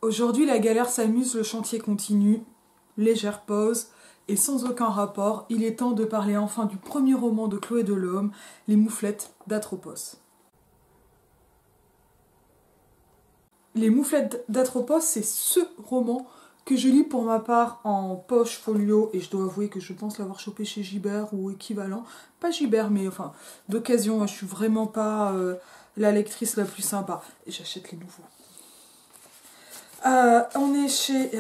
Aujourd'hui, la galère s'amuse, le chantier continue. Légère pause, et sans aucun rapport, il est temps de parler enfin du premier roman de Chloé Delhomme, Les Mouflettes d'Atropos. Les Mouflettes d'Atropos, c'est ce roman que je lis pour ma part en poche folio, et je dois avouer que je pense l'avoir chopé chez Gibert ou équivalent. Pas Gibert, mais enfin, d'occasion, je suis vraiment pas la lectrice la plus sympa. Et j'achète les nouveaux. On est chez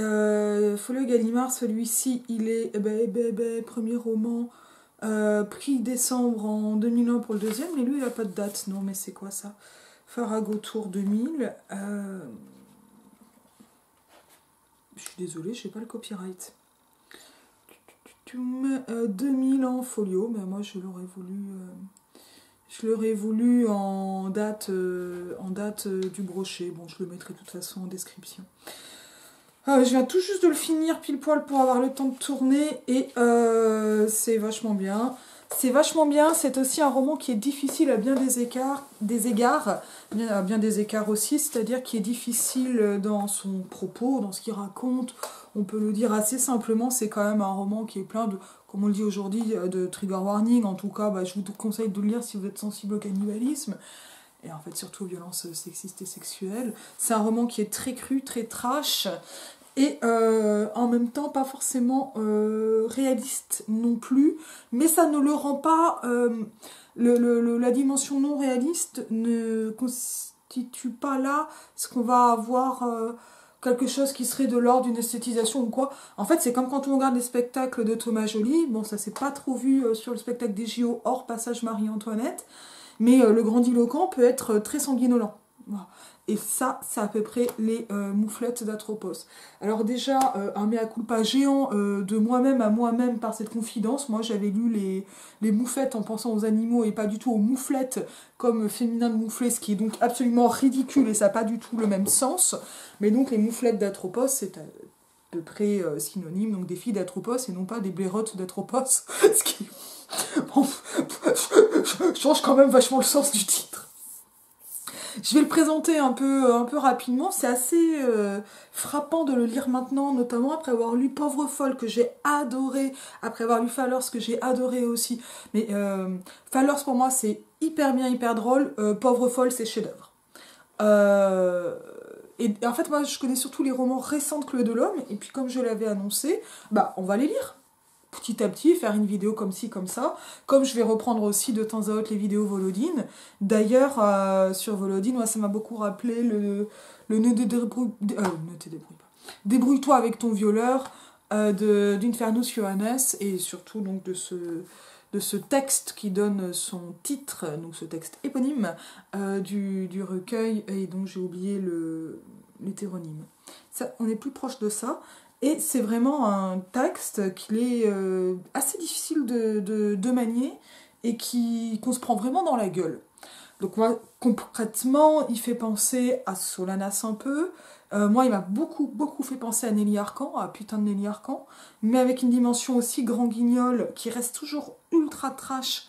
Folio Gallimard, celui-ci il est premier roman, prix décembre en 2001 pour le deuxième, mais lui il a pas de date, non mais c'est quoi ça? Farago Tour 2000, je suis désolée, je n'ai pas le copyright. 2000 en folio, mais moi je l'aurais voulu en date du brochet. Bon, je le mettrai de toute façon en description. Je viens tout juste de le finir pile poil pour avoir le temps de tourner et c'est vachement bien. C'est vachement bien, c'est aussi un roman qui est difficile à bien des égards, à bien des écarts aussi, c'est-à-dire qui est difficile dans son propos, dans ce qu'il raconte. On peut le dire assez simplement, c'est quand même un roman qui est plein de, comme on le dit aujourd'hui, de trigger warning. En tout cas, je vous conseille de le lire si vous êtes sensible au cannibalisme. Et en fait, surtout aux violences sexistes et sexuelles. C'est un roman qui est très cru, très trash, et en même temps pas forcément réaliste non plus, mais ça ne le rend pas... la dimension non réaliste ne constitue pas là ce qu'on va avoir... quelque chose qui serait de l'ordre d'une esthétisation ou quoi. En fait, c'est comme quand on regarde les spectacles de Thomas Joly. Bon, ça s'est pas trop vu sur le spectacle des JO hors passage Marie-Antoinette, mais le grandiloquent peut être très sanguinolent. Voilà. Et ça, c'est à peu près les mouflettes d'Atropos. Alors déjà, un mea culpa géant de moi-même à moi-même par cette confidence. Moi, j'avais lu les moufettes en pensant aux animaux et pas du tout aux mouflettes comme féminin de moufler, ce qui est donc absolument ridicule et ça n'a pas du tout le même sens. Mais donc les mouflettes d'Atropos, c'est à peu près synonyme, donc des filles d'Atropos et non pas des blairottes d'Atropos. Ce qui... Bon, change quand même vachement le sens du titre. Je vais le présenter un peu rapidement. C'est assez frappant de le lire maintenant, notamment après avoir lu Pauvre folle, que j'ai adoré, après avoir lu Fallers, que j'ai adoré aussi. Mais Fallers, pour moi, c'est hyper bien, hyper drôle. Pauvre folle, c'est chef-d'œuvre. Et en fait, moi, je connais surtout les romans récents de Chloé Delhomme, et puis comme je l'avais annoncé, on va les lire. Petit à petit, faire une vidéo comme ci, comme ça. Comme je vais reprendre aussi de temps à autre les vidéos Volodine. D'ailleurs, sur Volodine, moi, ça m'a beaucoup rappelé le ne te débrouille pas. Débrouille-toi avec ton violeur d'Infernus Johannes, et surtout donc de ce texte qui donne son titre, donc ce texte éponyme du recueil, et donc j'ai oublié l'hétéronyme. Ça, on est plus proche de ça. Et c'est vraiment un texte qu'il est assez difficile de manier et qu'on se prend vraiment dans la gueule. Donc moi, concrètement, il fait penser à Solanas un peu. Moi, il m'a beaucoup fait penser à Nelly Arcan, à putain de Nelly Arcan, mais avec une dimension aussi grand guignol qui reste toujours ultra trash,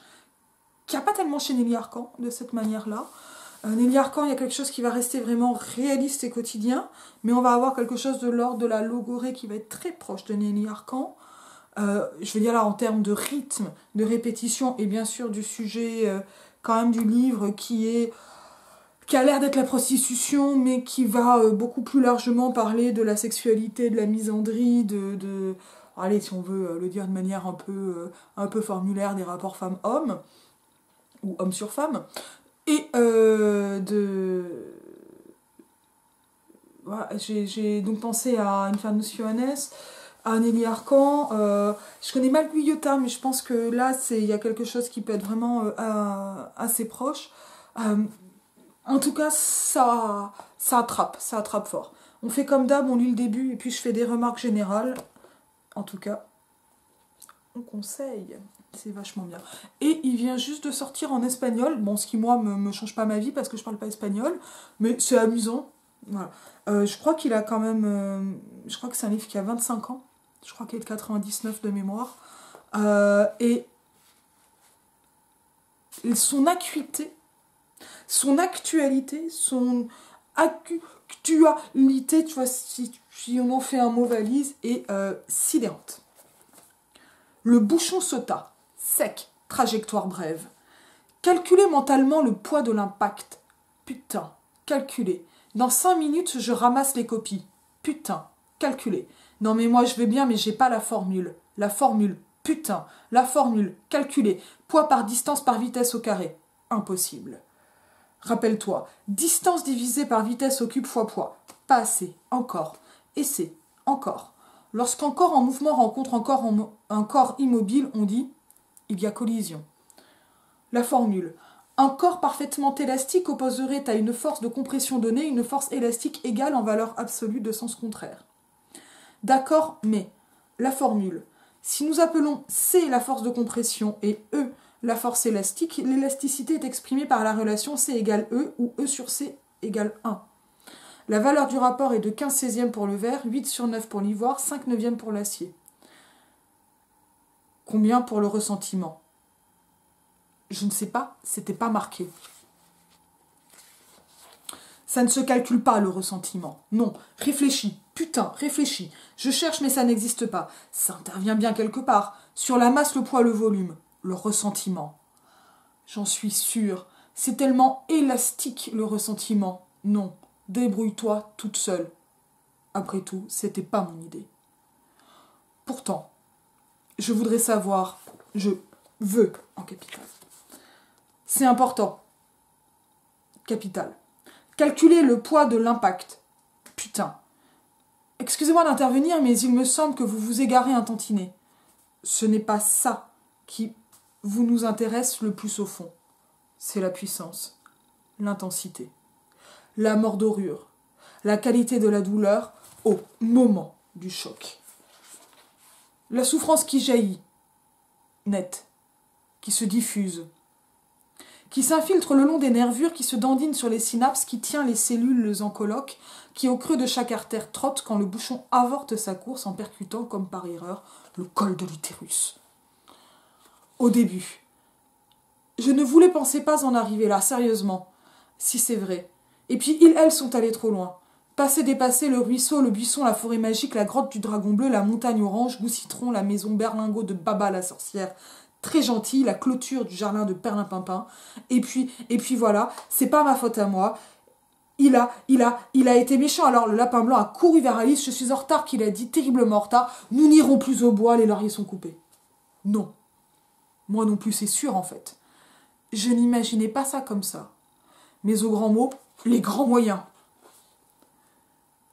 qu'il n'y a pas tellement chez Nelly Arcan de cette manière-là. Nelly Arcan, il y a quelque chose qui va rester vraiment réaliste et quotidien, mais on va avoir quelque chose de l'ordre de la logorée qui va être très proche de Nelly Arcan. Je veux dire là en termes de rythme, de répétition, et bien sûr du sujet quand même du livre qui a l'air d'être la prostitution, mais qui va beaucoup plus largement parler de la sexualité, de la misandrie, allez, si on veut le dire de manière un peu formulaire, des rapports femmes-hommes, ou hommes sur femmes. Et voilà, j'ai donc pensé à Infernus Johannes, à Nelly Arcan. Je connais mal Guyotat, mais je pense que là, il y a quelque chose qui peut être vraiment assez proche. En tout cas, ça attrape fort. On fait comme d'hab, on lit le début, et puis je fais des remarques générales. En tout cas, on conseille. C'est vachement bien. Et il vient juste de sortir en espagnol. Bon, ce qui, moi, me change pas ma vie parce que je parle pas espagnol. Mais c'est amusant. Voilà. Je crois qu'il a quand même... je crois que c'est un livre qui a 25 ans. Je crois qu'il est de 99 de mémoire. Et son acuité, son actualité, son dualité, tu vois, si on en fait un mot valise, est sidérante. Le bouchon sauta, sec, trajectoire brève. Calculez mentalement le poids de l'impact. Putain, calculez. Dans 5 minutes, je ramasse les copies. Putain, calculez. Non mais moi je vais bien, mais j'ai pas la formule. La formule, putain, la formule, calculez. Poids par distance par vitesse au carré. Impossible. Rappelle-toi, distance divisée par vitesse au cube fois poids. Pas assez, encore. Essai, encore. Lorsqu'un corps en mouvement rencontre un corps immobile, on dit « il y a collision ». La formule. Un corps parfaitement élastique opposerait à une force de compression donnée une force élastique égale en valeur absolue de sens contraire. D'accord, mais la formule. Si nous appelons C la force de compression et E la force élastique, l'élasticité est exprimée par la relation C égale E ou E sur C égale 1. La valeur du rapport est de 15/16 pour le verre, 8/9 pour l'ivoire, 5/9 pour l'acier. Combien pour le ressentiment ? Je ne sais pas, c'était pas marqué. Ça ne se calcule pas, le ressentiment. Non, réfléchis, putain, réfléchis. Je cherche, mais ça n'existe pas. Ça intervient bien quelque part. Sur la masse, le poids, le volume. Le ressentiment. J'en suis sûre. C'est tellement élastique, le ressentiment. Non, débrouille-toi toute seule. Après tout, c'était pas mon idée. Pourtant, je voudrais savoir, je veux en capital. C'est important. Capital. Calculer le poids de l'impact. Putain. Excusez-moi d'intervenir, mais il me semble que vous vous égarez un tantinet. Ce n'est pas ça qui vous nous intéresse le plus au fond. C'est la puissance, l'intensité, la mordorure, la qualité de la douleur au moment du choc. La souffrance qui jaillit, nette, qui se diffuse, qui s'infiltre le long des nervures, qui se dandine sur les synapses, qui tient les cellules en colloque, qui au creux de chaque artère trotte quand le bouchon avorte sa course en percutant, comme par erreur, le col de l'utérus. Au début, je ne voulais penser pas en arriver là, sérieusement, si c'est vrai. Et puis elles sont allées trop loin. Passer, dépasser le ruisseau, le buisson, la forêt magique, la grotte du dragon bleu, la montagne orange, goût citron, la maison berlingot de Baba la sorcière, très gentille, la clôture du jardin de Perlimpinpin. Et puis voilà, c'est pas ma faute à moi. Il a été méchant. Alors le lapin blanc a couru vers Alice. Je suis en retard, qu'il a dit, terriblement en retard. Nous n'irons plus au bois, les lauriers sont coupés. Non. Moi non plus, c'est sûr en fait. Je n'imaginais pas ça comme ça. Mais au grand mot, les grands moyens.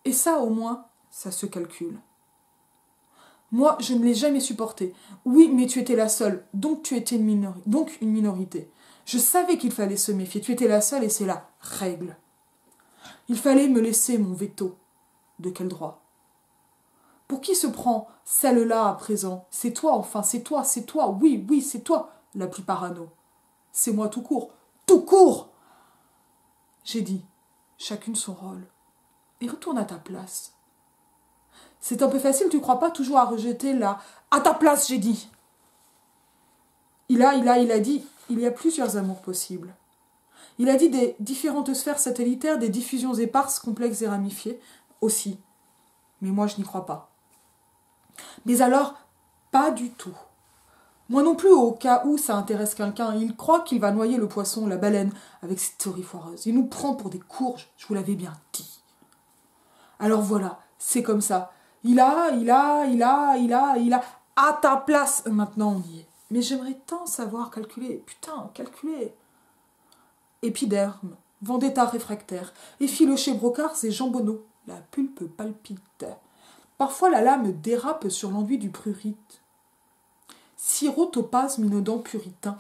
Et ça, au moins, ça se calcule. Moi, je ne l'ai jamais supporté. Oui, mais tu étais la seule, donc tu étais une minorité. Je savais qu'il fallait se méfier. Tu étais la seule et c'est la règle. Il fallait me laisser mon veto. De quel droit ? Pour qui se prend celle-là à présent ? C'est toi, enfin, c'est toi, oui, c'est toi, la plus parano. C'est moi tout court. Tout court ! J'ai dit, chacune son rôle. Et retourne à ta place. C'est un peu facile, tu crois pas, toujours à rejeter la « à ta place, j'ai dit ». Il a dit, il y a plusieurs amours possibles. Il a dit des différentes sphères satellitaires, des diffusions éparses, complexes et ramifiées, aussi. Mais moi, je n'y crois pas. Mais alors, pas du tout. Moi non plus, au cas où ça intéresse quelqu'un. Il croit qu'il va noyer le poisson, la baleine, avec cette théorie foireuse. Il nous prend pour des courges, je vous l'avais bien dit. Alors voilà, c'est comme ça. Il a, à ta place. Maintenant, on y est. Mais j'aimerais tant savoir calculer. Putain, calculer. Épiderme, vendetta réfractaire, effiloché brocards et jambonneaux. La pulpe palpite. Parfois, la lame dérape sur l'enduit du prurite. Sirop topaz minaudant puritain.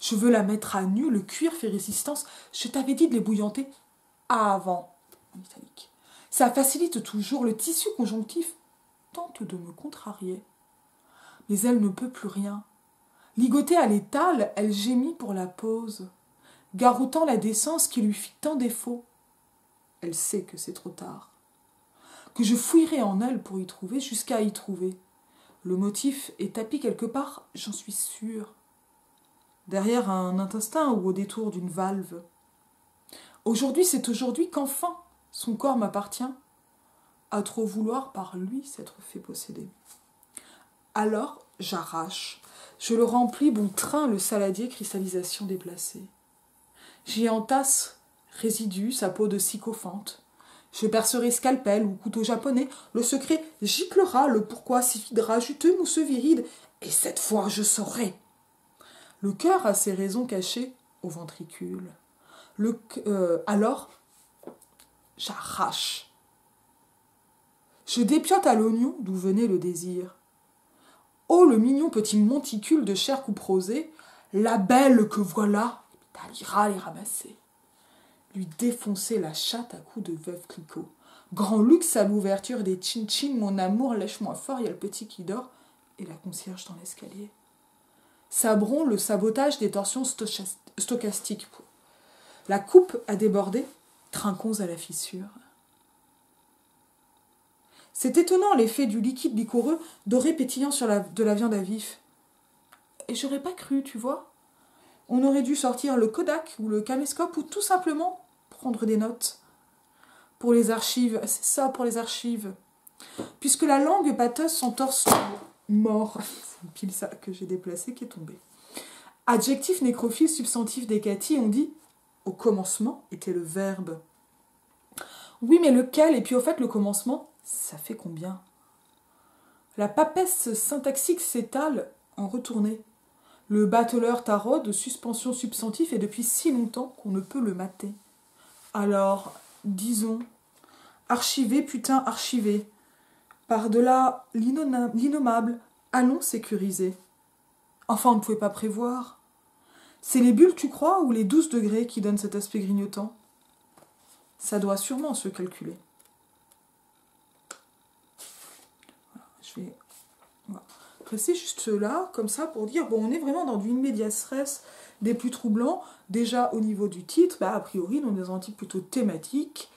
Je veux la mettre à nu, le cuir fait résistance. Je t'avais dit de les bouillanter avant. En italique. Ça facilite toujours, le tissu conjonctif tente de me contrarier. Mais elle ne peut plus rien. Ligotée à l'étal, elle gémit pour la pause, garroutant la décence qui lui fit tant défaut. Elle sait que c'est trop tard, que je fouillerai en elle pour y trouver, jusqu'à y trouver. Le motif est tapis quelque part, j'en suis sûre. Derrière un intestin ou au détour d'une valve. Aujourd'hui, c'est aujourd'hui qu'enfin Son corps m'appartient, à trop vouloir par lui s'être fait posséder. Alors, j'arrache, je le remplis bon train le saladier cristallisation déplacée. J'y entasse résidus, sa peau de sycophante. Je percerai scalpel ou couteau japonais, le secret giclera, le pourquoi s'effidera, juteux mousseux viride, et cette fois je saurai. Le cœur a ses raisons cachées au ventricule. Alors, j'arrache. Je dépiote à l'oignon d'où venait le désir. Oh, le mignon petit monticule de chair couperosée, la belle que voilà, t'allira les ramasser. Lui défoncer la chatte à coups de veuve Clicquot. Grand luxe à l'ouverture des chin-chin, mon amour, lèche-moi fort, il y a le petit qui dort, et la concierge dans l'escalier. Sabrons le sabotage des torsions stochastiques. La coupe a débordé, trinquons à la fissure. C'est étonnant l'effet du liquide liquoreux doré pétillant sur de la viande à vif. Et j'aurais pas cru, tu vois. On aurait dû sortir le Kodak ou le caméscope ou tout simplement prendre des notes. Pour les archives, c'est ça pour les archives. Puisque la langue pâteuse s'entorse mort. C'est une pile ça que j'ai déplacée qui est tombée. Adjectif nécrophile, substantif décati, on dit au commencement était le verbe. Oui, mais lequel? Et puis au fait, le commencement, ça fait combien? La papesse syntaxique s'étale en retournée. Le bateleur taraude, suspension substantif, est depuis si longtemps qu'on ne peut le mater. Alors, disons, archivé, putain, archivé. Par-delà l'innommable, allons sécuriser. Enfin, on ne pouvait pas prévoir. C'est les bulles, tu crois, ou les 12 degrés qui donnent cet aspect grignotant? Ça doit sûrement se calculer. Voilà, je vais rester juste là, comme ça, pour dire, bon, on est vraiment dans du in medias res des plus troublants. Déjà, au niveau du titre, a priori, on est dans un titre plutôt thématique,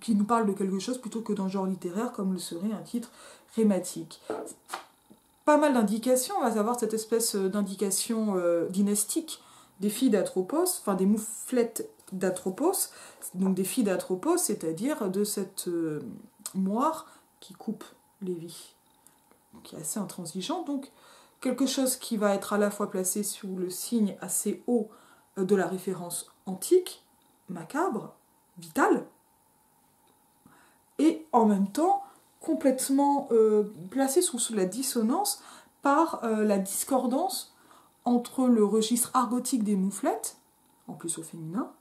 qui nous parle de quelque chose plutôt que d'un genre littéraire, comme le serait un titre rématique. Pas mal d'indications, on va avoir cette espèce d'indication dynastique des filles d'Atropos, enfin des mouflettes d'Atropos, donc des filles d'Atropos, c'est-à-dire de cette moire qui coupe les vies, qui est assez intransigeant, donc quelque chose qui va être à la fois placé sous le signe assez haut de la référence antique, macabre, vitale, et en même temps complètement placé sous la dissonance par la discordance entre le registre argotique des mouflettes, en plus au féminin,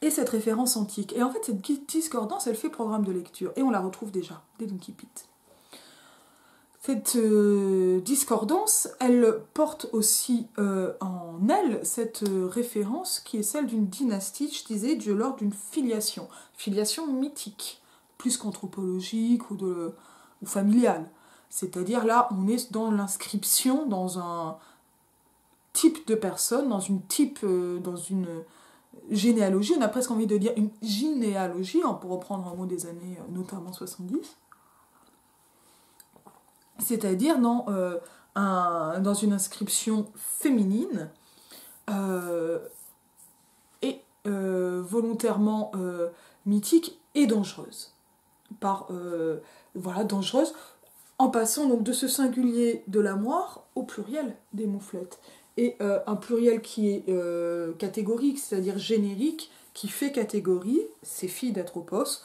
et cette référence antique. Et en fait, cette discordance, elle fait programme de lecture, et on la retrouve déjà dès l'Incipit. Cette discordance, elle porte aussi en elle cette référence qui est celle d'une dynastie, je disais, de l'ordre d'une filiation mythique, plus qu'anthropologique ou familiale. C'est-à-dire là, on est dans l'inscription, dans un type de personne, dans une généalogie, on a presque envie de dire une gynéalogie, pour reprendre un mot des années notamment 70. C'est-à-dire dans une inscription féminine et volontairement mythique et dangereuse. Dangereuse, en passant donc de ce singulier de la moire au pluriel des mouflettes. Et un pluriel qui est catégorique, c'est-à-dire générique, qui fait catégorie, ces filles d'Atropos,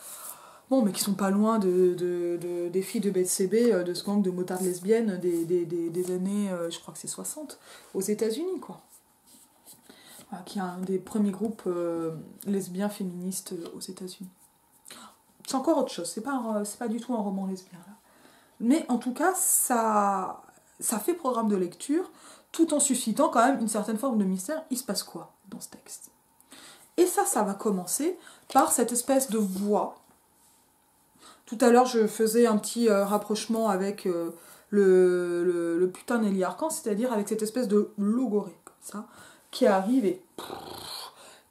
bon, mais qui sont pas loin des filles de BCB, de ce gang de motards lesbiennes des années, je crois que c'est 60, aux États-Unis, quoi. Voilà, qui est un des premiers groupes lesbiens féministes aux États-Unis. C'est encore autre chose, c'est pas du tout un roman lesbien, là. Mais en tout cas, ça fait programme de lecture, tout en suscitant quand même une certaine forme de mystère. Il se passe quoi dans ce texte? Et ça va commencer par cette espèce de voix. Tout à l'heure, je faisais un petit rapprochement avec le putain Nelly Arcan, c'est-à-dire avec cette espèce de logorée, comme ça, qui arrive et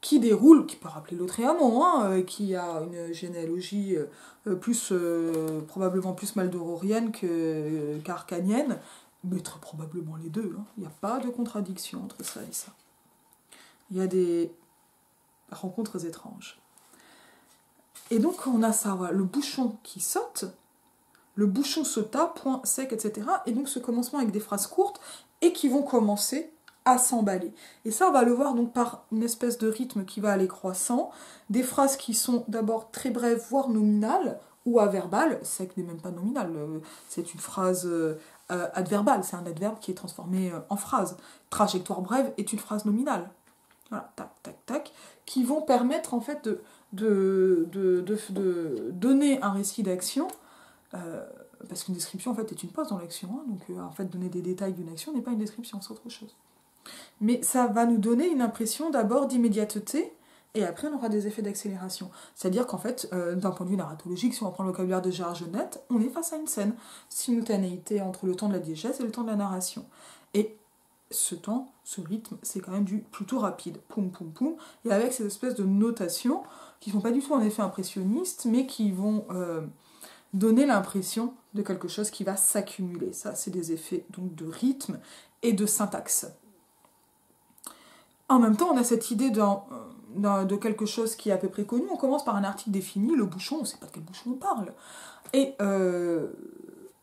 qui déroule, qui peut rappeler Lautréamont, qui a une généalogie probablement plus maldororienne qu'arcanienne, mais très probablement les deux. Il n'y a pas de contradiction entre ça et ça. Il y a des rencontres étranges. Et donc on a ça, voilà, le bouchon qui saute, le bouchon sauta, point sec, etc. Et donc ce commencement avec des phrases courtes et qui vont commencer à s'emballer. Et ça, on va le voir donc par une espèce de rythme qui va aller croissant, des phrases qui sont d'abord très brèves, voire nominales, ou averbales, sec n'est même pas nominal, c'est une phrase adverbale, c'est un adverbe qui est transformé en phrase. Trajectoire brève est une phrase nominale. Voilà, tac, tac, tac, qui vont permettre en fait de donner un récit d'action, parce qu'une description en fait est une pause dans l'action, hein, donc en fait donner des détails d'une action n'est pas une description, c'est autre chose. Mais ça va nous donner une impression d'abord d'immédiateté, et après on aura des effets d'accélération. C'est-à-dire qu'en fait, d'un point de vue narratologique, si on prend le vocabulaire de Gérard Genette, on est face à une scène, simultanéité entre le temps de la diégèse et le temps de la narration. Et ce temps, ce rythme, c'est quand même du plutôt rapide, poum poum poum, et avec ces espèces de notations qui ne sont pas du tout un effet impressionniste, mais qui vont donner l'impression de quelque chose qui va s'accumuler. Ça, c'est des effets donc de rythme et de syntaxe. En même temps, on a cette idée de quelque chose qui est à peu près connu. On commence par un article défini, le bouchon, on ne sait pas de quel bouchon on parle. Et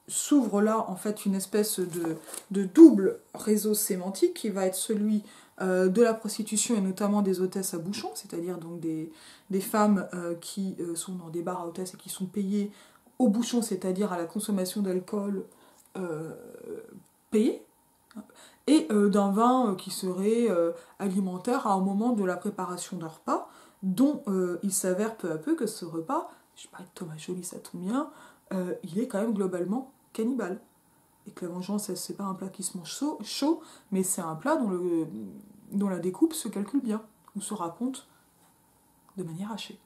s'ouvre là, en fait, une espèce de double réseau sémantique qui va être celui de la prostitution et notamment des hôtesses à bouchon, c'est-à-dire donc des femmes qui sont dans des bars à hôtesses et qui sont payées au bouchon, c'est-à-dire à la consommation d'alcool payée, et d'un vin qui serait alimentaire à un moment de la préparation d'un repas, dont il s'avère peu à peu que ce repas, je parlais de Thomas Joly, ça tombe bien, il est quand même globalement cannibale. Et que la vengeance, c'est pas un plat qui se mange chaud, mais c'est un plat dont la découpe se calcule bien, ou se raconte de manière hachée.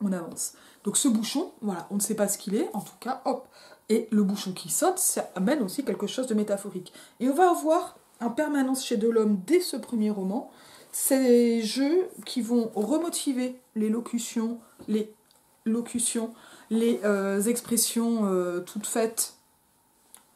On avance. Donc ce bouchon, voilà, on ne sait pas ce qu'il est, en tout cas, hop. Et le bouchon qui saute, ça amène aussi quelque chose de métaphorique. Et on va avoir en permanence chez Delhomme, dès ce premier roman, ces jeux qui vont remotiver les locutions, les expressions toutes faites,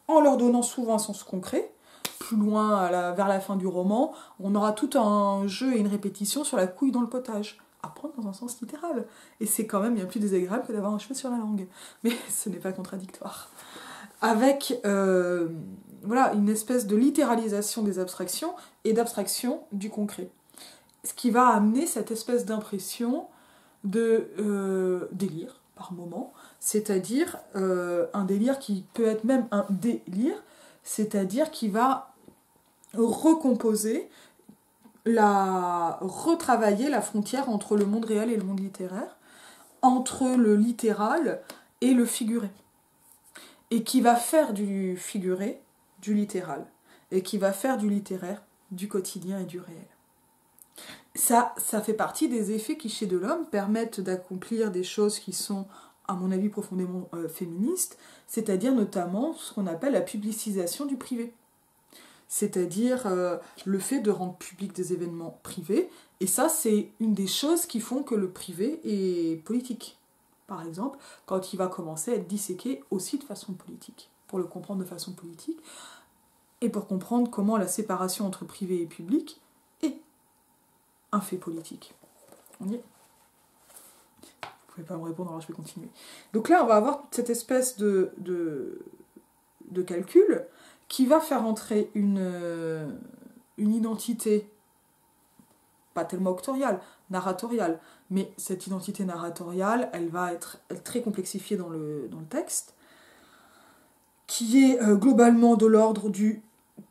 en leur donnant souvent un sens concret. Plus loin, vers la fin du roman, on aura tout un jeu et une répétition sur la couille dans le potage. À prendre dans un sens littéral. Et c'est quand même bien plus désagréable que d'avoir un cheveu sur la langue. Mais ce n'est pas contradictoire. Avec voilà, une espèce de littéralisation des abstractions et d'abstraction du concret. Ce qui va amener cette espèce d'impression de délire, par moment, c'est-à-dire un délire qui peut être même un délire, c'est-à-dire qui va recomposer, retravailler la frontière entre le monde réel et le monde littéraire, entre le littéral et le figuré, et qui va faire du figuré du littéral, et qui va faire du littéraire du quotidien et du réel. Ça fait partie des effets qui, chez Delhomme, permettent d'accomplir des choses qui sont, à mon avis, profondément féministes, c'est-à-dire notamment ce qu'on appelle la publicisation du privé. C'est-à-dire le fait de rendre public des événements privés, et ça, c'est une des choses qui font que le privé est politique. Par exemple, quand il va commencer à être disséqué aussi de façon politique, pour le comprendre de façon politique, et pour comprendre comment la séparation entre privé et public est un fait politique. On y est. Vous pouvez pas me répondre, alors je vais continuer. Donc là, on va avoir cette espèce de calcul qui va faire entrer une identité, pas tellement octoriale, narratoriale, mais cette identité narratoriale, elle va être très complexifiée dans le texte, qui est globalement de l'ordre du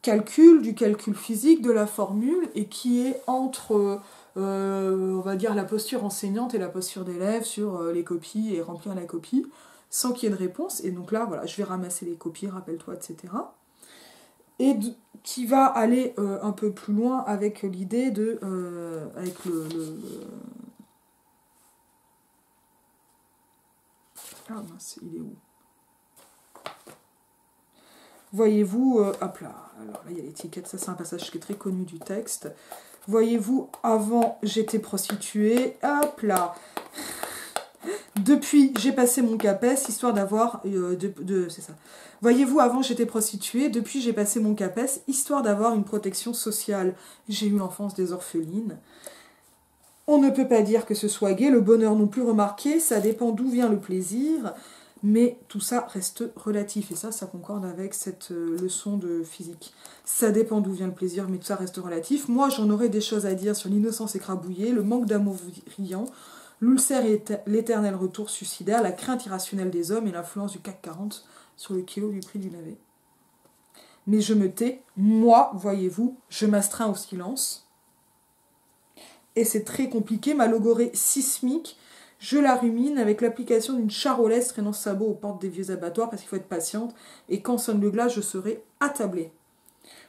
calcul physique, de la formule, et qui est entre, on va dire, la posture enseignante et la posture d'élève sur les copies et remplir la copie, sans qu'il y ait de réponse. Et donc là, voilà, je vais ramasser les copies, rappelle-toi, etc. Et qui va aller un peu plus loin avec l'idée de... avec Ah mince, il est où? Voyez-vous... hop là, alors là il y a l'étiquette, ça c'est un passage qui est très connu du texte. Voyez-vous, avant j'étais prostituée, hop là. Depuis, j'ai passé mon CAPES, histoire d'avoir... c'est ça. Voyez-vous, avant j'étais prostituée, depuis j'ai passé mon CAPES, histoire d'avoir une protection sociale. J'ai eu l'enfance des orphelines. On ne peut pas dire que ce soit gai, le bonheur non plus remarqué, ça dépend d'où vient le plaisir, mais tout ça reste relatif, et ça concorde avec cette leçon de physique. Ça dépend d'où vient le plaisir, mais tout ça reste relatif. Moi, j'en aurais des choses à dire sur l'innocence écrabouillée, le manque d'amour brillant, l'ulcère et l'éternel retour suicidaire, la crainte irrationnelle des hommes et l'influence du CAC 40 sur le kilo du prix du navet. Mais je me tais, moi, voyez-vous, je m'astreins au silence. Et c'est très compliqué, ma logorée sismique, je la rumine avec l'application d'une charolaise traînant sabot aux portes des vieux abattoirs parce qu'il faut être patiente, et quand sonne le glas, je serai attablée.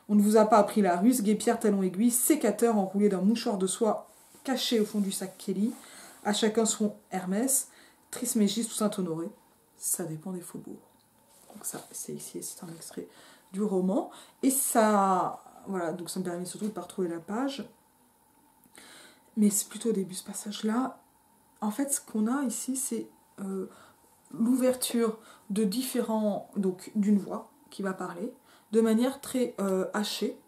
On ne vous a pas appris la ruse, guépière, talon aiguille, sécateur enroulé d'un mouchoir de soie caché au fond du sac Kelly, à chacun son Hermès, Trismégiste ou Saint-Honoré, ça dépend des faubourgs. Donc ça, c'est ici, c'est un extrait du roman, et ça, voilà, donc ça me permet surtout de ne pas retrouver la page. Mais c'est plutôt au début, ce passage-là. En fait, ce qu'on a ici, c'est l'ouverture de différents... Donc, d'une voix qui va parler, de manière très hachée,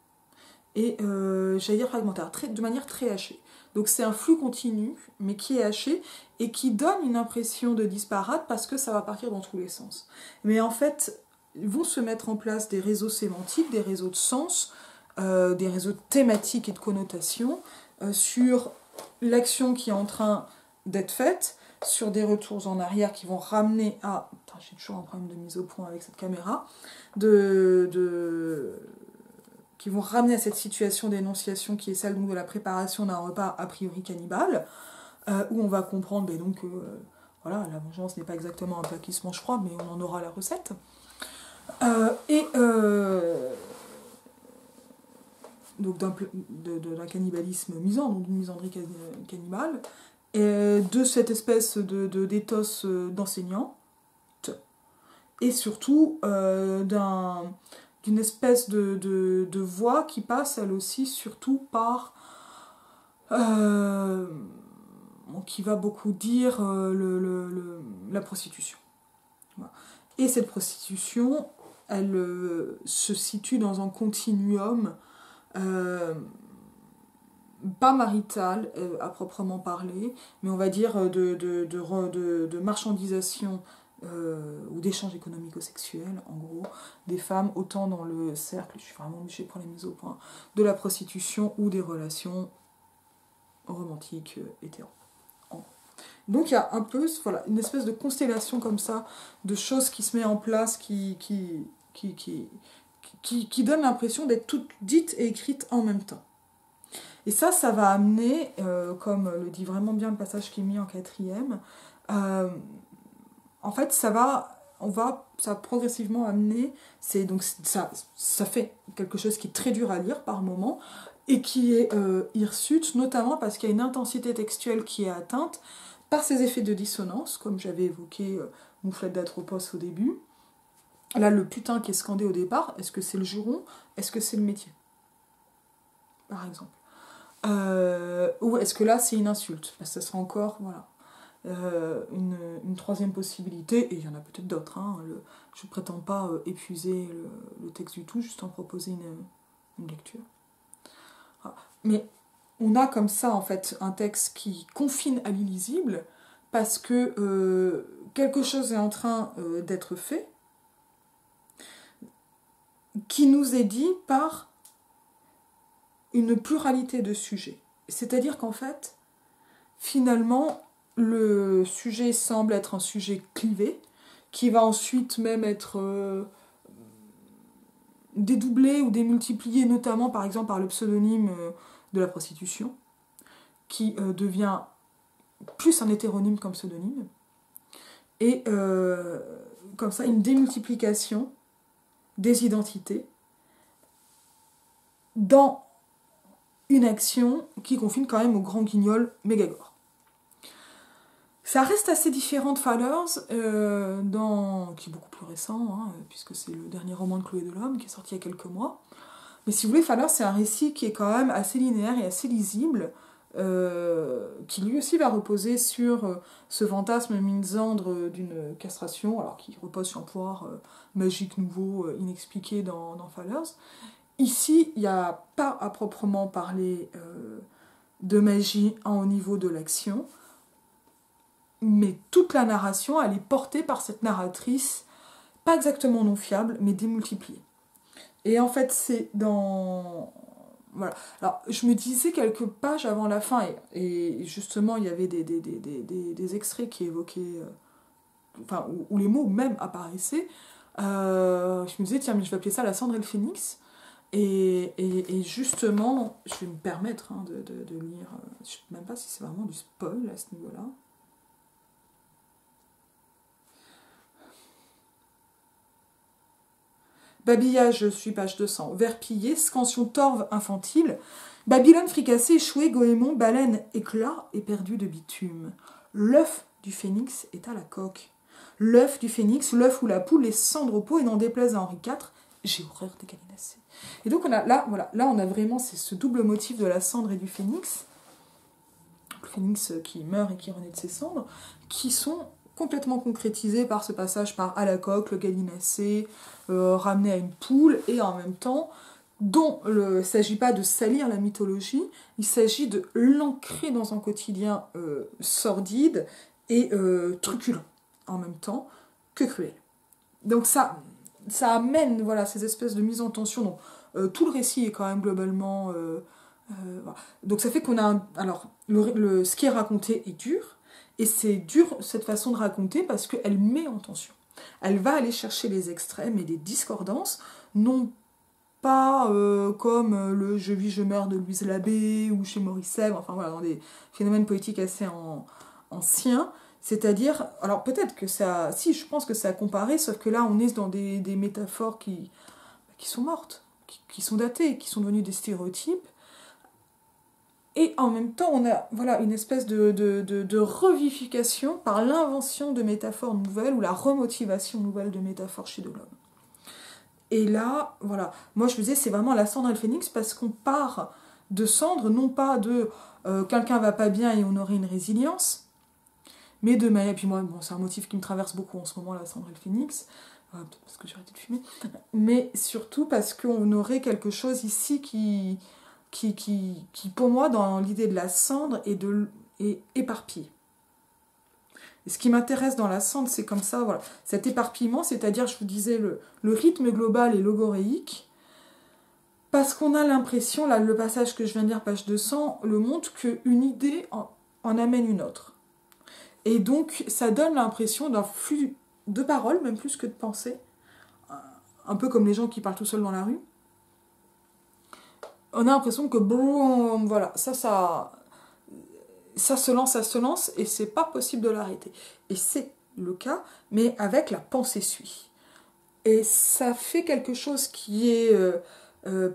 et j'allais dire fragmentaire, de manière très hachée. Donc, c'est un flux continu, mais qui est haché, et qui donne une impression de disparate, parce que ça va partir dans tous les sens. Mais en fait, vont se mettre en place des réseaux sémantiques, des réseaux de sens, des réseaux thématiques et de connotations, sur l'action qui est en train d'être faite, sur des retours en arrière qui vont ramener à... Putain, j'ai toujours un problème de mise au point avec cette caméra. Qui vont ramener à cette situation d'énonciation qui est celle donc, de la préparation d'un repas a priori cannibale, où on va comprendre donc, voilà, la vengeance n'est pas exactement un plat qui se mange froid, mais on en aura la recette. Donc d'un cannibalisme misant, donc d'une misandrie cannibale, et de cette espèce d'éthos d'enseignant, et surtout d'une espèce de voix qui passe elle aussi surtout par qui va beaucoup dire la prostitution. Voilà. Et cette prostitution, elle se situe dans un continuum pas marital à proprement parler, mais on va dire de marchandisation ou d'échange économico-sexuel, en gros, des femmes, autant dans le cercle, je suis vraiment obligée pour les mises au point, de la prostitution ou des relations romantiques hétéro. Donc il y a un peu voilà, une espèce de constellation comme ça, de choses qui se met en place, qui donne l'impression d'être toutes dites et écrites en même temps. Et ça va amener, comme le dit vraiment bien le passage qui est mis en 4e, en fait, ça va progressivement amener, donc ça fait quelque chose qui est très dur à lire par moment, et qui est hirsute, notamment parce qu'il y a une intensité textuelle qui est atteinte par ces effets de dissonance, comme j'avais évoqué Mouflette d'Atropos au début. Là, le putain qui est scandé au départ, est-ce que c'est le juron? Est-ce que c'est le métier? Par exemple. Ou est-ce que là, c'est une insulte? Parce que ça sera encore, voilà, une troisième possibilité, et il y en a peut-être d'autres. Hein, je ne prétends pas épuiser le texte du tout, juste en proposer une lecture. Voilà. Mais on a comme ça, en fait, un texte qui confine à l'illisible, parce que quelque chose est en train d'être fait, qui nous est dit par une pluralité de sujets. C'est-à-dire qu'en fait, finalement, le sujet semble être un sujet clivé, qui va ensuite même être dédoublé ou démultiplié, notamment par exemple par le pseudonyme de la prostitution, qui devient plus un hétéronyme qu'un pseudonyme, et comme ça une démultiplication des identités dans une action qui confine quand même au grand guignol Mégagore. Ça reste assez différent de Fallers, qui est beaucoup plus récent, hein, puisque c'est le dernier roman de Chloé Delhomme, qui est sorti il y a quelques mois. Mais si vous voulez, Fallers, c'est un récit qui est quand même assez linéaire et assez lisible, qui lui aussi va reposer sur ce fantasme misandre d'une castration, alors qui repose sur un pouvoir magique nouveau, inexpliqué dans Fallers. Ici, il n'y a pas à proprement parler de magie au niveau de l'action, mais toute la narration, elle est portée par cette narratrice, pas exactement non fiable, mais démultipliée. Et en fait, c'est dans... Voilà. Alors, je me disais quelques pages avant la fin, et justement, il y avait des extraits qui évoquaient... enfin, où les mots même apparaissaient. Je me disais, tiens, mais je vais appeler ça la cendre et le phénix. Et justement, je vais me permettre de lire... je ne sais même pas si c'est vraiment du spoil à ce niveau-là. Babillage, je suis page 200. Vers pillé, scansion torve infantile. Babylone fricassée, échouée, Goémon, baleine, éclat et perdu de bitume. L'œuf du phénix est à la coque. L'œuf du phénix, l'œuf ou la poule, les cendres au pot, et n'en déplaise à Henri IV, j'ai horreur des gallinacées. Et donc on a, là, voilà, là on a vraiment ce double motif de la cendre et du phénix. Le phénix qui meurt et qui renaît de ses cendres, qui sont complètement concrétisés par ce passage par à la coque, le gallinacé, ramené à une poule, et en même temps, dont il ne s'agit pas de salir la mythologie, il s'agit de l'ancrer dans un quotidien sordide et truculent, en même temps que cruel. Donc ça amène voilà, ces espèces de mise en tension. Donc, tout le récit est quand même globalement... voilà. Donc ça fait qu'on a... Alors, ce qui est raconté est dur, et c'est dur cette façon de raconter parce qu'elle met en tension. Elle va aller chercher les extrêmes et les discordances, non pas comme le Je vis, je meurs de Louise Labbé ou chez Maurice Sèvres, enfin voilà, dans des phénomènes poétiques assez anciens. C'est-à-dire, alors peut-être que ça, si je pense que ça a comparé, sauf que là on est dans des métaphores qui sont mortes, qui sont datées, qui sont devenues des stéréotypes. Et en même temps, on a voilà, une espèce de revivification par l'invention de métaphores nouvelles ou la remotivation nouvelle de métaphores chez de l'homme. Et là, voilà, moi je me disais, c'est vraiment la cendre et le phénix parce qu'on part de cendre, non pas de quelqu'un va pas bien et on aurait une résilience, mais de manière. Et puis moi, bon, c'est un motif qui me traverse beaucoup en ce moment, la cendre et le phénix, peut-être parce que j'ai arrêté de fumer, mais surtout parce qu'on aurait quelque chose ici qui pour moi, dans l'idée de la cendre, est éparpillé. Et ce qui m'intéresse dans la cendre, c'est comme ça, voilà, cet éparpillement, c'est-à-dire, je vous disais, le rythme global est logoréique, parce qu'on a l'impression, là, le passage que je viens de lire, page 200, le montre qu'une idée en amène une autre. Et donc, ça donne l'impression d'un flux de paroles, même plus que de pensées, un peu comme les gens qui parlent tout seuls dans la rue. On a l'impression que bon, voilà, ça se lance, et c'est pas possible de l'arrêter. Et c'est le cas, mais avec la pensée suit. Et ça fait quelque chose qui est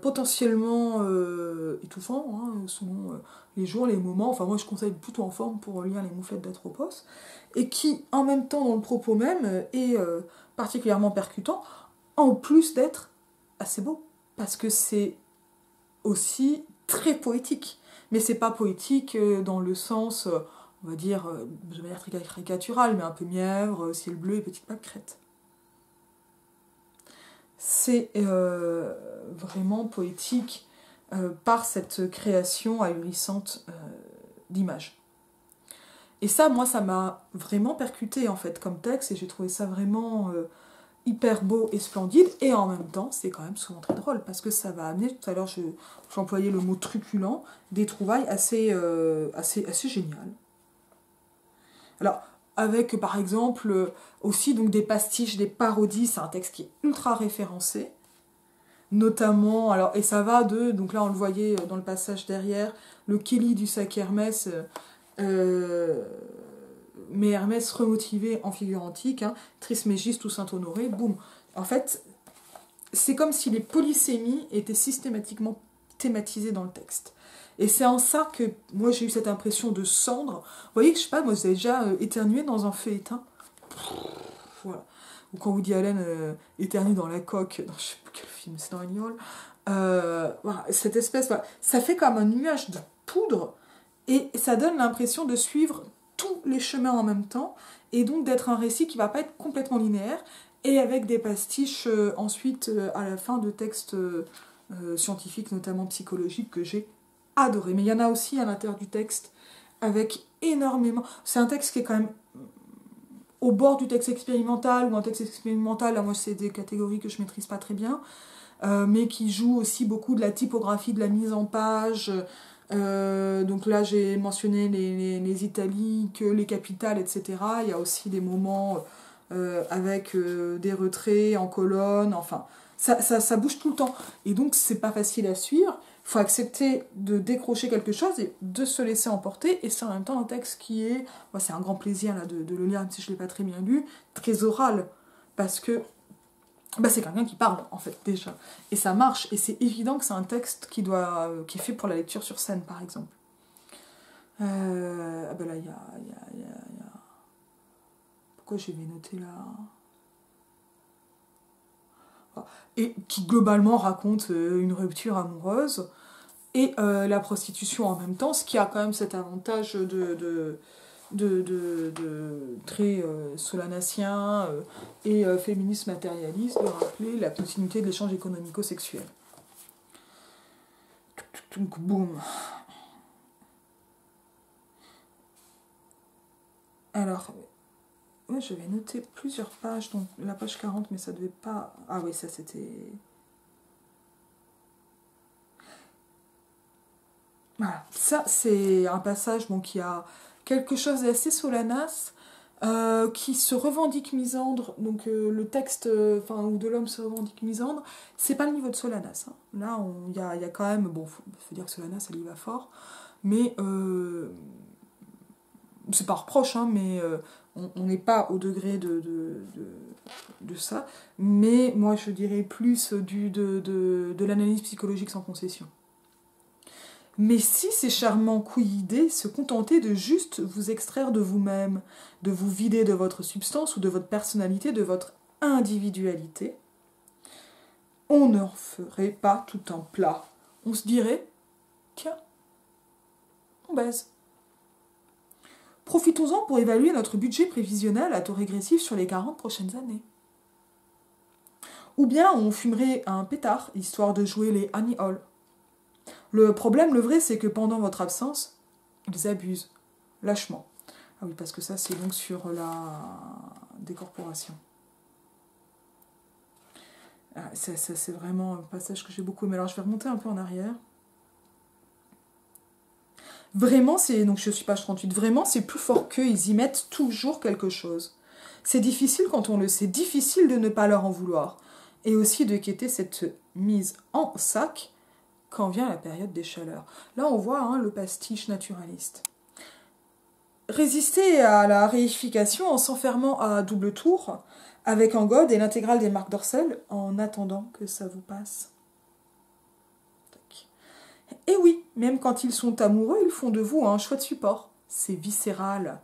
potentiellement étouffant, hein, selon les jours, les moments. Enfin, moi, je conseille plutôt en forme pour lire Les Mouflettes d'Atropos, et qui, en même temps, dans le propos même, est particulièrement percutant, en plus d'être assez beau, parce que c'est aussi très poétique. Mais c'est pas poétique dans le sens, on va dire, de manière très caricaturale, mais un peu mièvre, ciel bleu et petite pâquerette. C'est vraiment poétique par cette création ahurissante d'images. Et ça, moi, ça m'a vraiment percuté en fait comme texte, et j'ai trouvé ça vraiment hyper beau et splendide, et en même temps c'est quand même souvent très drôle parce que ça va amener, tout à l'heure j'employais le mot truculent, des trouvailles assez géniales. Alors avec par exemple aussi donc des pastiches, des parodies, c'est un texte qui est ultra référencé, notamment, alors, et ça va de, donc là on le voyait dans le passage derrière, le Kelly du sac Hermès, mais Hermès remotivé en figure antique, hein, Trismégiste ou Saint-Honoré, boum. En fait, c'est comme si les polysémies étaient systématiquement thématisées dans le texte. Et c'est en ça que moi j'ai eu cette impression de cendre. Vous voyez que je sais pas, moi j'ai déjà éternué dans un feu éteint. Voilà. Ou quand Woody Allen éternue dans la coque, dans je sais plus quel film, c'est dans Agnole. Voilà, cette espèce, voilà, ça fait comme un nuage de poudre et ça donne l'impression de suivre tous les chemins en même temps, et donc d'être un récit qui va pas être complètement linéaire, et avec des pastiches ensuite à la fin de textes scientifiques, notamment psychologiques, que j'ai adoré. Mais il y en a aussi à l'intérieur du texte, avec énormément... C'est un texte qui est quand même au bord du texte expérimental, ou un texte expérimental, là moi c'est des catégories que je maîtrise pas très bien, mais qui joue aussi beaucoup de la typographie, de la mise en page. Donc là j'ai mentionné les italiques, les capitales, etc. Il y a aussi des moments avec des retraits en colonne, enfin ça bouge tout le temps. Et donc c'est pas facile à suivre. Il faut accepter de décrocher quelque chose et de se laisser emporter. Et c'est en même temps un texte qui est... Moi, c'est un grand plaisir là, de le lire, même si je ne l'ai pas très bien lu, très oral. Parce que c'est quelqu'un qui parle, en fait, déjà. Et ça marche. Et c'est évident que c'est un texte qui est fait pour la lecture sur scène, par exemple. Là, il y a... Pourquoi j'avais noté là ? Et qui globalement raconte une rupture amoureuse et la prostitution en même temps, ce qui a quand même cet avantage de très solanacien et féministe matérialiste de rappeler la continuité de l'échange économico-sexuel. Donc boum. Alors... Ouais, j'avais noté plusieurs pages, donc la page 40, mais ça devait pas... Ah oui, ça c'était... Voilà, ça c'est un passage qui a quelque chose d'assez solanas, qui se revendique misandre, donc le texte où de l'homme se revendique misandre, c'est pas le niveau de Solanas. Hein. Là, il y a quand même... Bon, faut dire que Solanas, elle y va fort, mais... c'est pas un reproche, hein, mais on n'est pas au degré de ça. Mais moi, je dirais plus de l'analyse psychologique sans concession. Mais si ces charmants couillidés se contentaient de juste vous extraire de vous-même, de vous vider de votre substance ou de votre personnalité, de votre individualité, on ne ferait pas tout un plat. On se dirait, tiens, on baise. Profitons-en pour évaluer notre budget prévisionnel à taux régressif sur les 40 prochaines années. Ou bien on fumerait un pétard, histoire de jouer les Annie Hall. Le problème, le vrai, c'est que pendant votre absence, ils abusent, lâchement. Ah oui, parce que ça, c'est donc sur la décorporation. Ah, ça, c'est vraiment un passage que j'ai beaucoup aimé. Alors, je vais remonter un peu en arrière. Vraiment, donc je suis page 38, vraiment, c'est plus fort qu'eux, ils y mettent toujours quelque chose. C'est difficile quand on le sait, difficile de ne pas leur en vouloir. Et aussi de quitter cette mise en sac quand vient la période des chaleurs. Là, on voit le pastiche naturaliste. Résister à la réification en s'enfermant à double tour, avec en gode et l'intégrale des marques Dorcel, en attendant que ça vous passe. Et oui, même quand ils sont amoureux, ils font de vous un chouette support. C'est viscéral.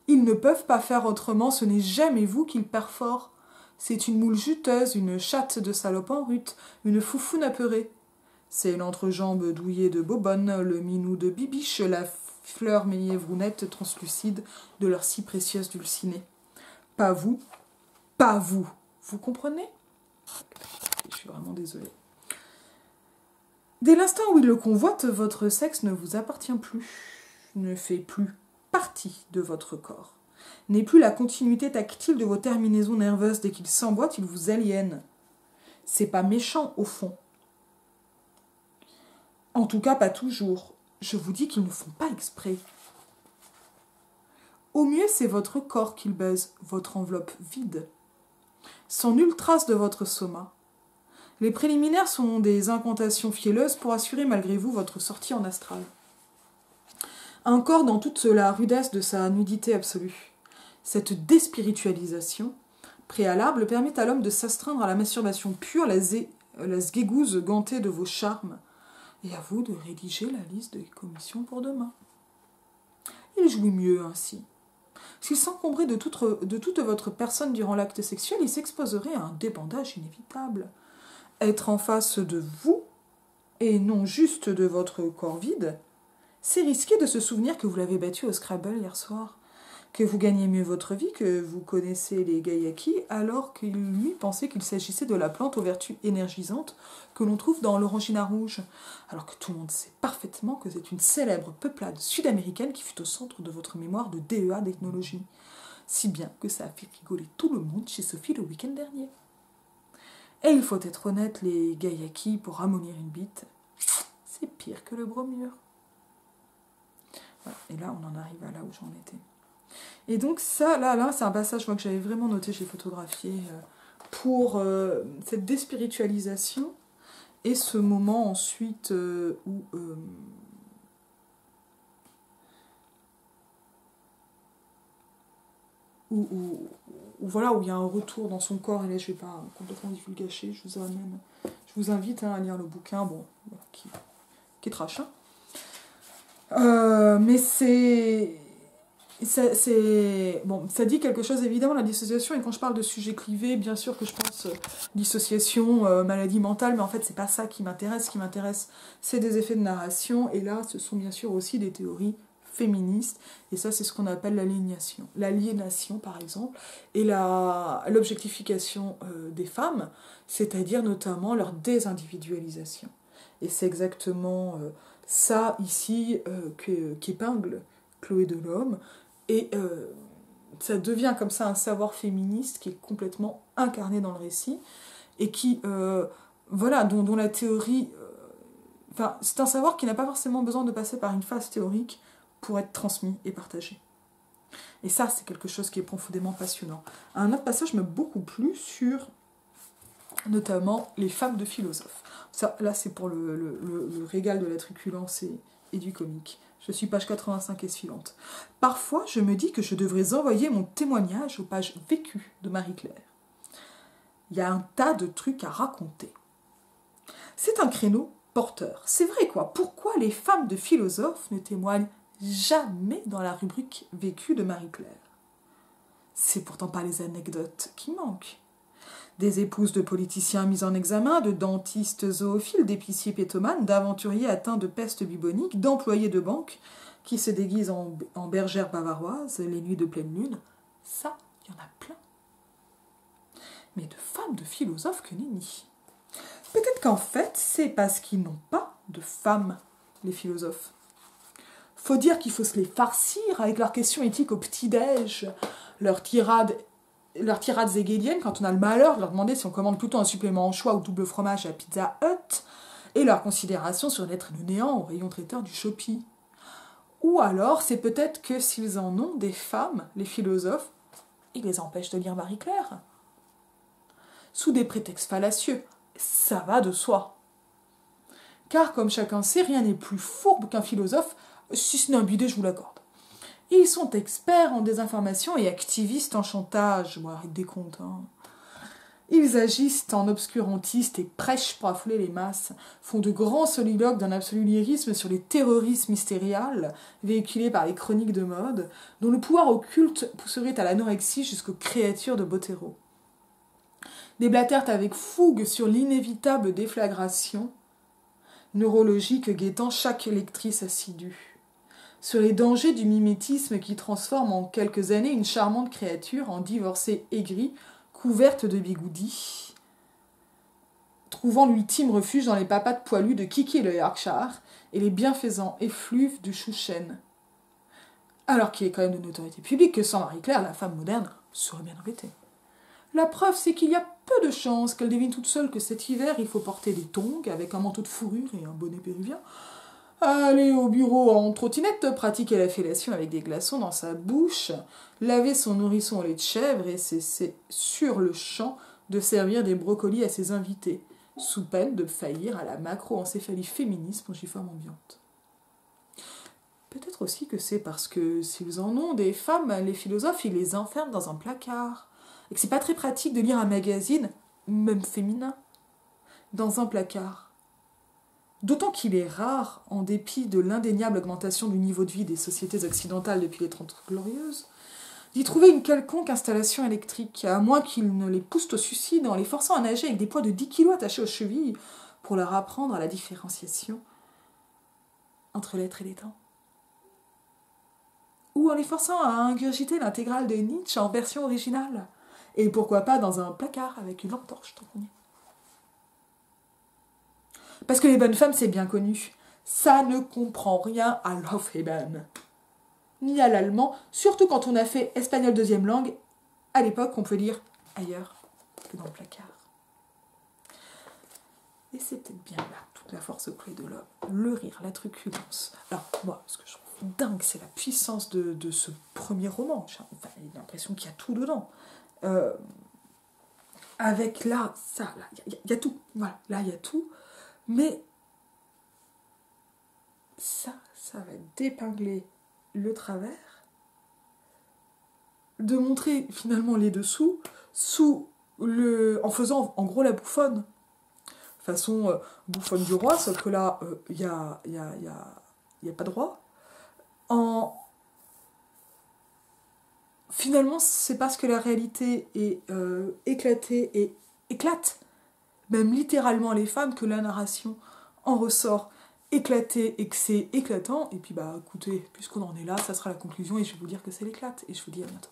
Ils ne peuvent pas faire autrement, ce n'est jamais vous qu'ils perforent. C'est une moule juteuse, une chatte de salope en rute, une foufoune apeurée. C'est l'entrejambe douillée de bobonne, le minou de bibiche, la fleur mièvrounette translucide de leur si précieuse dulcinée. Pas vous, pas vous. Vous comprenez ? Je suis vraiment désolée. Dès l'instant où il le convoite, votre sexe ne vous appartient plus, ne fait plus partie de votre corps, n'est plus la continuité tactile de vos terminaisons nerveuses. Dès qu'il s'emboîte, il vous aliène. C'est pas méchant, au fond. En tout cas, pas toujours. Je vous dis qu'ils ne font pas exprès. Au mieux, c'est votre corps qu'ils baisent, votre enveloppe vide, sans nulle trace de votre soma. Les préliminaires sont des incantations fielleuses pour assurer malgré vous votre sortie en astral. Un corps dans toute la rudesse de sa nudité absolue. Cette déspiritualisation préalable permet à l'homme de s'astreindre à la masturbation pure, la sguégouze gantée de vos charmes, et à vous de rédiger la liste des commissions pour demain. Il jouit mieux ainsi. S'il s'encombrait de toute votre personne durant l'acte sexuel, il s'exposerait à un débandage inévitable. Être en face de vous, et non juste de votre corps vide, c'est risquer de se souvenir que vous l'avez battu au Scrabble hier soir. que vous gagnez mieux votre vie, que vous connaissez les Gaïaki, alors qu'il lui pensait qu'il s'agissait de la plante aux vertus énergisantes que l'on trouve dans l'orangina rouge, alors que tout le monde sait parfaitement que c'est une célèbre peuplade sud-américaine qui fut au centre de votre mémoire de DEA d'ethnologie. Si bien que ça a fait rigoler tout le monde chez Sophie le week-end dernier. Et il faut être honnête, les Gaïaki, pour ramollir une bite, c'est pire que le bromure. Voilà. Et là, on en arrive à là où j'en étais. Et donc ça, là, c'est un passage moi, que j'avais vraiment noté, j'ai photographié, pour cette déspiritualisation, et ce moment ensuite où voilà, où il y a un retour dans son corps, et là je vais pas complètement divulgacher, je vous invite à lire le bouquin, bon, voilà, qui est trash, hein. Mais bon, ça dit quelque chose, évidemment, la dissociation, et quand je parle de sujets clivés, bien sûr que je pense dissociation, maladie mentale, mais en fait c'est pas ça qui m'intéresse. Ce qui m'intéresse, c'est des effets de narration, et là ce sont bien sûr aussi des théories féministes, et ça c'est ce qu'on appelle l'aliénation par exemple, et l'objectification des femmes, c'est-à-dire notamment leur désindividualisation. Et c'est exactement ça ici qu'épingle Chloé Delhomme, et ça devient comme ça un savoir féministe qui est complètement incarné dans le récit, et qui, voilà, dont la théorie... Enfin, c'est un savoir qui n'a pas forcément besoin de passer par une phase théorique pour être transmis et partagé. Et ça, c'est quelque chose qui est profondément passionnant. Un autre passage m'a beaucoup plu sur, notamment, les femmes de philosophes. Ça, là, c'est pour le régal de la truculence et du comique. Je suis page 85 et suivante. Parfois, je me dis que je devrais envoyer mon témoignage aux pages vécues de Marie-Claire. Il y a un tas de trucs à raconter. C'est un créneau porteur. C'est vrai quoi. Pourquoi les femmes de philosophes ne témoignent jamais dans la rubrique vécue de Marie-Claire? C'est pourtant pas les anecdotes qui manquent. Des épouses de politiciens mis en examen, de dentistes zoophiles, d'épiciers pétomanes, d'aventuriers atteints de peste bubonique, d'employés de banque qui se déguisent en bergères bavaroises les nuits de pleine lune. Ça, il y en a plein. Mais de femmes de philosophes que nenni. Peut-être qu'en fait, c'est parce qu'ils n'ont pas de femmes, les philosophes. Faut dire qu'il faut se les farcir avec leurs questions éthiques au petit-déj, leurs tirades hegeliennes quand on a le malheur de leur demander si on commande plutôt un supplément anchois ou double fromage à Pizza Hut, et leurs considérations sur l'être et le néant au rayon traiteur du Shopee. Ou alors, c'est peut-être que s'ils en ont des femmes, les philosophes, ils les empêchent de lire Marie-Claire. Sous des prétextes fallacieux, ça va de soi. Car, comme chacun sait, rien n'est plus fourbe qu'un philosophe, si ce n'est un bidet, je vous l'accorde. Ils sont experts en désinformation et activistes en chantage. Bon, arrête des comptes, hein. Ils agissent en obscurantistes et prêchent pour affouler les masses, font de grands soliloques d'un absolu lyrisme sur les terrorismes hystériales véhiculés par les chroniques de mode, dont le pouvoir occulte pousserait à l'anorexie jusqu'aux créatures de Botero. Déblatèrent avec fougue sur l'inévitable déflagration neurologique guettant chaque lectrice assidue, sur les dangers du mimétisme qui transforme en quelques années une charmante créature en divorcée aigrie, couverte de bigoudis, trouvant l'ultime refuge dans les papates poilues de Kiki et le Yorkshire et les bienfaisants effluves du Chouchen. Alors qu'il est quand même de notoriété publique que sans Marie-Claire, la femme moderne serait bien embêtée. La preuve, c'est qu'il y a peu de chances qu'elle devine toute seule que cet hiver, il faut porter des tongs avec un manteau de fourrure et un bonnet péruvien, aller au bureau en trottinette, pratiquer la fellation avec des glaçons dans sa bouche, laver son nourrisson au lait de chèvre et cesser sur le champ de servir des brocolis à ses invités, sous peine de faillir à la macro-encéphalie féministe pongiforme ambiante. Peut-être aussi que c'est parce que s'ils en ont des femmes, les philosophes, ils les enferment dans un placard. Et que c'est pas très pratique de lire un magazine, même féminin, dans un placard. D'autant qu'il est rare, en dépit de l'indéniable augmentation du niveau de vie des sociétés occidentales depuis les 30 Glorieuses, d'y trouver une quelconque installation électrique, à moins qu'ils ne les poussent au suicide en les forçant à nager avec des poids de 10 kilos attachés aux chevilles pour leur apprendre à la différenciation entre l'être et les temps. ou en les forçant à ingurgiter l'intégrale de Nietzsche en version originale. Et pourquoi pas dans un placard avec une lampe torche, tant qu'on y est. Parce que les bonnes femmes, c'est bien connu. Ça ne comprend rien à l'Aufheben. Ni à l'allemand, surtout quand on a fait espagnol deuxième langue. À l'époque, on peut lire ailleurs que dans le placard. Et c'est peut-être bien là toute la force auprès de l'homme. Le rire, la truculence. Alors, moi, ce que je trouve dingue, c'est la puissance de ce premier roman. J'ai l'impression qu'il y a tout dedans. Avec là, ça, là, il y a tout. Voilà, là, il y a tout. Mais ça va d'épingler le travers, de montrer finalement les dessous, en faisant en gros la bouffonne. Façon bouffonne du roi, sauf que là, il y a pas de roi. Finalement, c'est parce que la réalité est éclatée et éclate, même littéralement les femmes, que la narration en ressort éclatée et que c'est éclatant. Et puis bah écoutez, puisqu'on en est là, ça sera la conclusion et je vais vous dire que c'est l'éclate. Et je vous dis à bientôt.